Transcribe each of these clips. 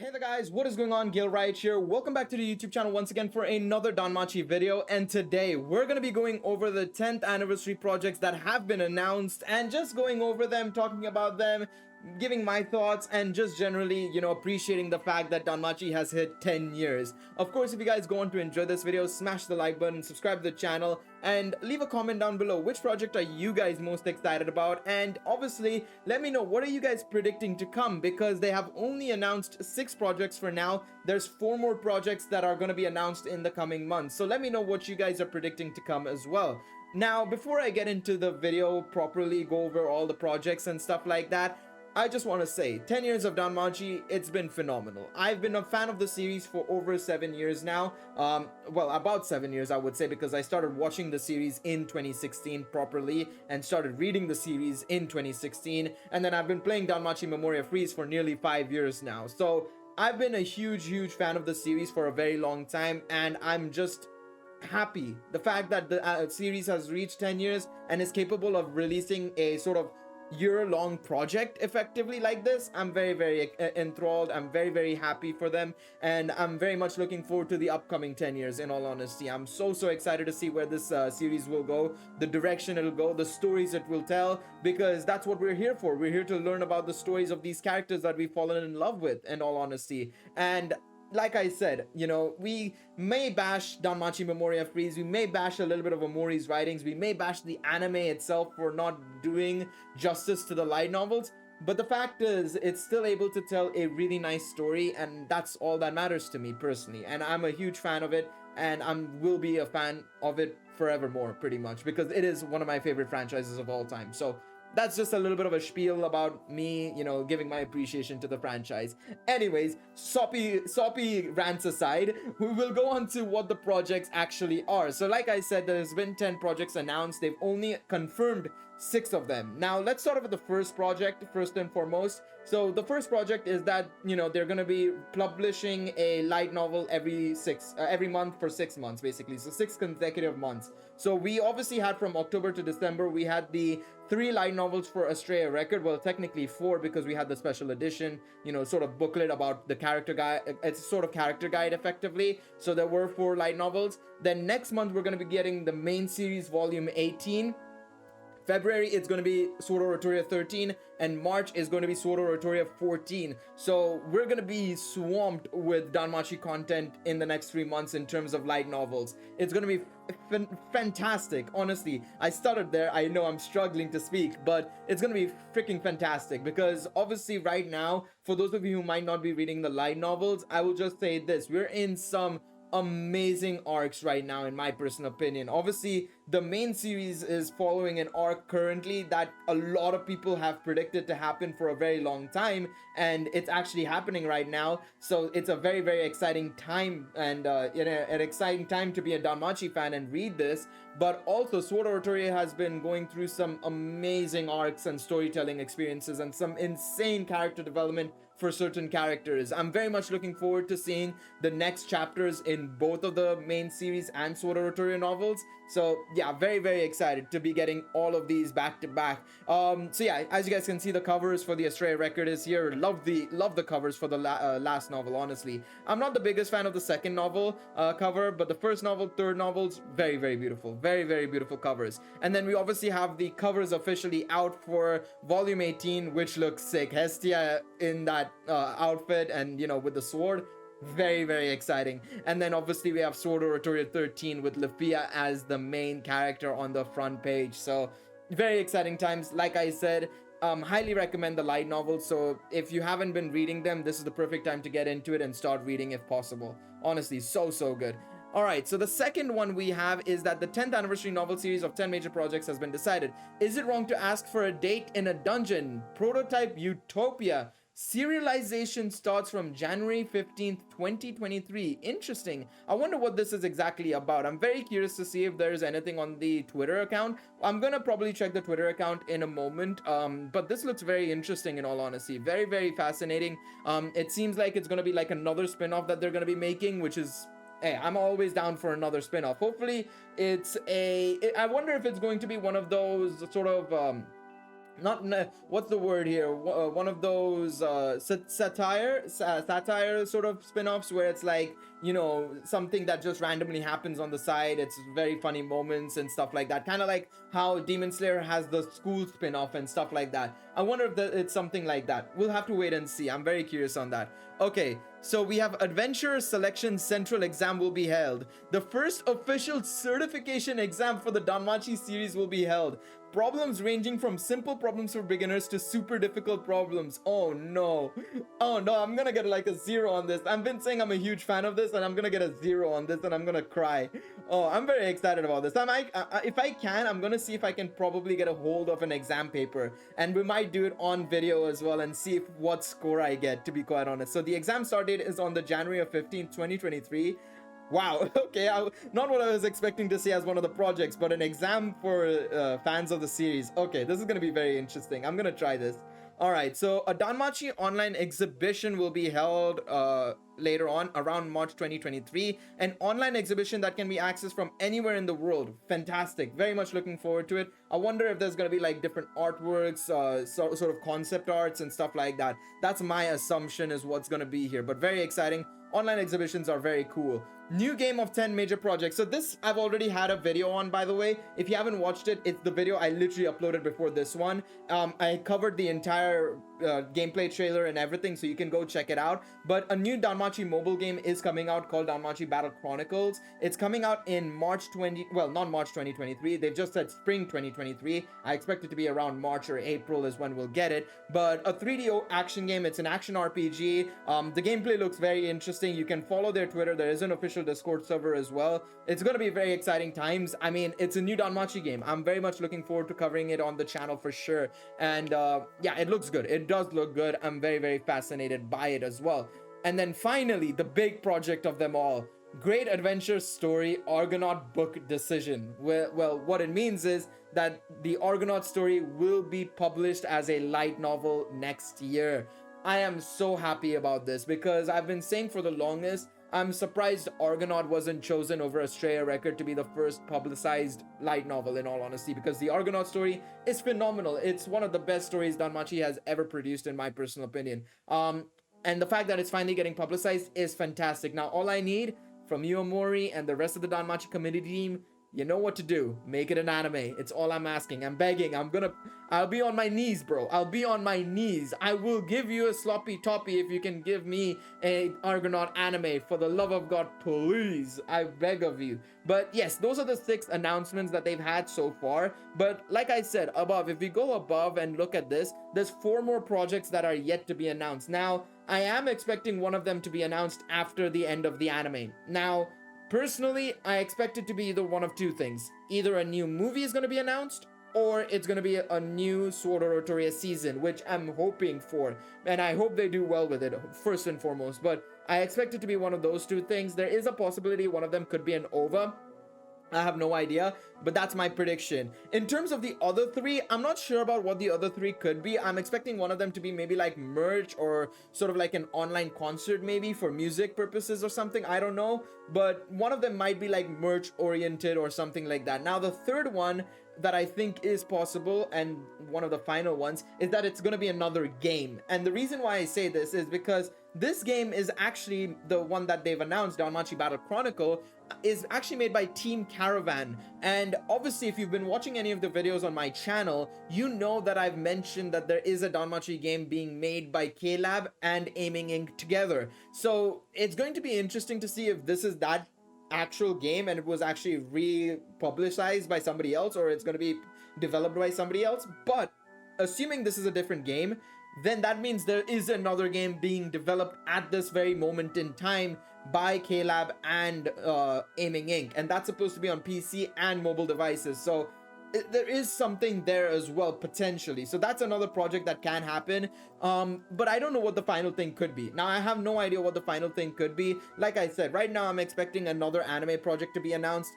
Hey there guys, what is going on? Gil Riot here. Welcome back to the YouTube channel once again for another Danmachi video, and today we're going to be going over the 10th anniversary projects that have been announced and just going over them, talking about them, giving my thoughts, and just generally, appreciating the fact that Danmachi has hit 10 years. Of course, if you guys go on to enjoy this video, smash the like button, subscribe to the channel, and leave a comment down below. Which project are you guys most excited about? And obviously, let me know, what are you guys predicting to come? Because they have only announced 6 projects for now. There's 4 more projects that are going to be announced in the coming months. So let me know what you guys are predicting to come as well. Now, before I get into the video properly, go over all the projects and stuff like that, I just want to say, 10 years of Danmachi, it's been phenomenal. I've been a fan of the series for over 7 years now. Well, about 7 years, I would say, because I started watching the series in 2016 properly and started reading the series in 2016. And then I've been playing Danmachi Memoria Freeze for nearly 5 years now. So I've been a huge fan of the series for a very long time, and I'm just happy the fact that the series has reached 10 years and is capable of releasing a sort of year-long project effectively like this. I'm very enthralled. I'm very happy for them, and I'm very much looking forward to the upcoming 10 years. In all honesty, I'm so excited to see where this series will go, the direction it'll go, the stories it will tell, because that's what we're here for. We're here to learn about the stories of these characters that we've fallen in love with, in all honesty. And like I said, we may bash Danmachi Memoria Freeze, we may bash a little bit of Omori's writings, we may bash the anime itself for not doing justice to the light novels, but the fact is, it's still able to tell a really nice story, and that's all that matters to me personally. And I'm a huge fan of it, and I will be a fan of it forevermore, pretty much, because it is one of my favorite franchises of all time. So that's just a little bit of a spiel about me, giving my appreciation to the franchise. Anyways, soppy rants aside, we will go on to what the projects actually are. So like I said, there's been 10 projects announced. They've only confirmed 6 of them. Now let's start off with the first project, first and foremost. So the first project is that, they're going to be publishing a light novel every month for 6 months, basically. So 6 consecutive months. So we obviously had, from October to December, we had the 3 light novels for Astray Record. Well, technically 4, because we had the special edition, sort of booklet about the character guide. It's sort of character guide effectively. So there were 4 light novels. Then next month we're going to be getting the main series volume 18. February, it's going to be Sword Oratoria 13, and March is going to be Sword Oratoria 14. So we're going to be swamped with Danmachi content in the next 3 months in terms of light novels. It's going to be fantastic, honestly. I stuttered there. I know I'm struggling to speak, but it's going to be freaking fantastic, because obviously right now, for those of you who might not be reading the light novels, I will just say this. We're in some amazing arcs right now, in my personal opinion. Obviously, the main series is following an arc currently that a lot of people have predicted to happen for a very long time, and it's actually happening right now. So it's a very exciting time, and an exciting time to be a Danmachi fan and read this. But also, Sword Oratoria has been going through some amazing arcs and storytelling experiences and some insane character development for certain characters. I'm very much looking forward to seeing the next chapters in both of the main series and Sword Oratoria novels. So yeah, very excited to be getting all of these back to back. So yeah, as you guys can see, the covers for the Astray Record is here. Love the covers for the last novel, honestly. I'm not the biggest fan of the second novel cover, but the first novel, third novels, very beautiful. Very beautiful covers. And then we obviously have the covers officially out for volume 18, which looks sick. Hestia in that outfit and, with the sword. Very exciting. And then obviously we have Sword Oratoria 13 with Lafia as the main character on the front page. So very exciting times. Like I said, highly recommend the light novels. So if you haven't been reading them, this is the perfect time to get into it and start reading if possible. Honestly, so good. Alright, so the second one we have is that the 10th anniversary novel series of 10 major projects has been decided. Is it wrong to ask for a date in a dungeon? Prototype Utopia. Serialization starts from January 15th, 2023. Interesting. I wonder what this is exactly about. I'm very curious to see if there's anything on the Twitter account. I'm gonna probably check the Twitter account in a moment. But this looks very interesting, in all honesty. Very fascinating. It seems like it's gonna be like another spin-off that they're gonna be making, which is... Hey, I'm always down for another spin-off. Hopefully, I wonder if it's going to be one of those sort of not what's the word here, one of those satire sort of spin-offs where it's like, you know, something that just randomly happens on the side. It's very funny moments and stuff like that, kind of like how Demon Slayer has the school spin-off and stuff like that. I wonder if it's something like that. We'll have to wait and see. I'm very curious on that. Okay, so we have Adventure Selection Central exam will be held. The first official certification exam for the Danmachi series will be held. Problems ranging from simple problems for beginners to super difficult problems. Oh no. Oh no, I'm gonna get like a 0 on this. I've been saying I'm a huge fan of this and I'm gonna get a 0 on this and I'm gonna cry. Oh, I'm very excited about this. If I can, I'm gonna see if I can probably get a hold of an exam paper, and we might do it on video as well and see what score I get, to be quite honest. So the exam start date is on the January of 15th, 2023. Wow, okay, not what I was expecting to see as one of the projects, but an exam for fans of the series. Okay, this is going to be very interesting. I'm going to try this. All right, so a Danmachi online exhibition will be held later on around March 2023. An online exhibition that can be accessed from anywhere in the world. Fantastic. Very much looking forward to it. I wonder if there's going to be like different artworks, sort of concept arts and stuff like that. That's my assumption is what's going to be here, but very exciting. Online exhibitions are very cool. New game of 10 major projects. So this I've already had a video on, by the way. If you haven't watched it, it's the video I literally uploaded before this one. I covered the entire gameplay trailer and everything, so you can go check it out. But a new Danmachi mobile game is coming out called Danmachi Battle Chronicles. It's coming out in March 20, well, not March 2023. They've just said spring 2023. I expect it to be around March or April is when we'll get it. But a 3D action game. It's an action RPG. The gameplay looks very interesting. You can follow their Twitter. There is an official Discord server as well. It's going to be very exciting times. I mean, it's a new Danmachi game. I'm very much looking forward to covering it on the channel for sure. And yeah, it looks good. It does look good. I'm very, very fascinated by it as well. And then finally, the big project of them all. Great Adventure Story Argonaut Book Decision. Well, what it means is that the Argonaut story will be published as a light novel next year. I am so happy about this because I've been saying for the longest, I'm surprised Argonaut wasn't chosen over Astrea Record to be the first publicized light novel, in all honesty, because the Argonaut story is phenomenal. It's one of the best stories Danmachi has ever produced, in my personal opinion. And the fact that it's finally getting publicized is fantastic. Now, all I need from you, Omori, and the rest of the Danmachi community team, you know what to do. Make it an anime. It's all I'm asking. I'm begging. I'll be on my knees, bro. I'll be on my knees. I will give you a sloppy toppy if you can give me a Argonaut anime. For the love of God, please. I beg of you. But yes, those are the 6 announcements that they've had so far. But like I said, above, if we go above and look at this, there's 4 more projects that are yet to be announced. Now, I am expecting one of them to be announced after the end of the anime. Now, personally, I expect it to be either one of 2 things. Either a new movie is going to be announced, or it's going to be a new Sword Art Otoria season, which I'm hoping for. And I hope they do well with it, first and foremost. But I expect it to be one of those 2 things. There is a possibility one of them could be an OVA. I have no idea, but that's my prediction. In terms of the other 3, I'm not sure about what the other 3 could be. I'm expecting one of them to be maybe like merch or sort of like an online concert maybe for music purposes or something. I don't know, but one of them might be like merch oriented or something like that. Now, the third one that I think is possible, and one of the final ones, is that it's going to be another game. And the reason why I say this is because this game is actually the one that they've announced, Danmachi Battle Chronicle, is actually made by Team Caravan. And obviously, if you've been watching any of the videos on my channel, you know that I've mentioned that there is a Danmachi game being made by K-Lab and Aiming Inc. together. So it's going to be interesting to see if this is that actual game and it was actually republicized by somebody else, or it's going to be developed by somebody else. But assuming this is a different game, then that means there is another game being developed at this very moment in time by K-Lab and Aiming Inc. And that's supposed to be on PC and mobile devices. So there is something there as well, potentially. So that's another project that can happen. But I don't know what the final thing could be. Now, I have no idea what the final thing could be. Like I said, right now I'm expecting another anime project to be announced.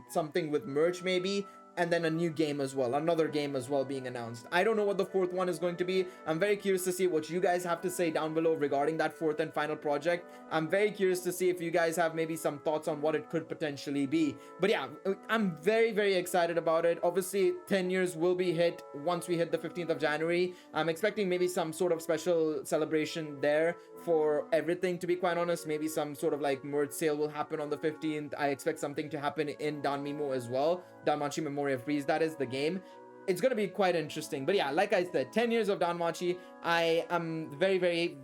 Something with merch maybe. and then a new game as well, another game as well being announced. I don't know what the fourth one is going to be. I'm very curious to see what you guys have to say down below regarding that fourth and final project. I'm very curious to see if you guys have maybe some thoughts on what it could potentially be. But yeah, I'm very excited about it. Obviously 10 years will be hit once we hit the 15th of January. I'm expecting maybe some sort of special celebration there for everything, to be quite honest. Maybe some sort of like merge sale will happen on the 15th. I expect something to happen in Danmemo as well. Danmachi Memoria Freeze, that is the game. It's going to be quite interesting. But yeah, like I said, 10 years of Danmachi, I am very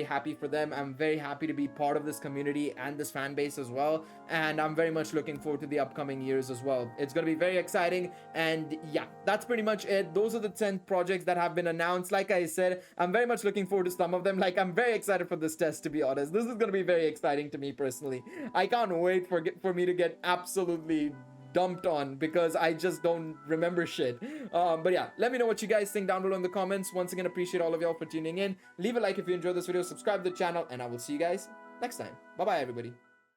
happy for them. I'm very happy to be part of this community and this fan base as well, and I'm very much looking forward to the upcoming years as well. It's going to be very exciting. And yeah, that's pretty much it. Those are the 10 projects that have been announced. Like I said, I'm very much looking forward to some of them. Like, I'm very excited for this test, to be honest. This is going to be very exciting to me personally. I can't wait for me to get absolutely dumped on, because I just don't remember shit. But yeah, let me know what you guys think down below in the comments. Once again, appreciate all of y'all for tuning in. Leave a like if you enjoyed this video, subscribe to the channel, and I will see you guys next time. Bye bye, everybody.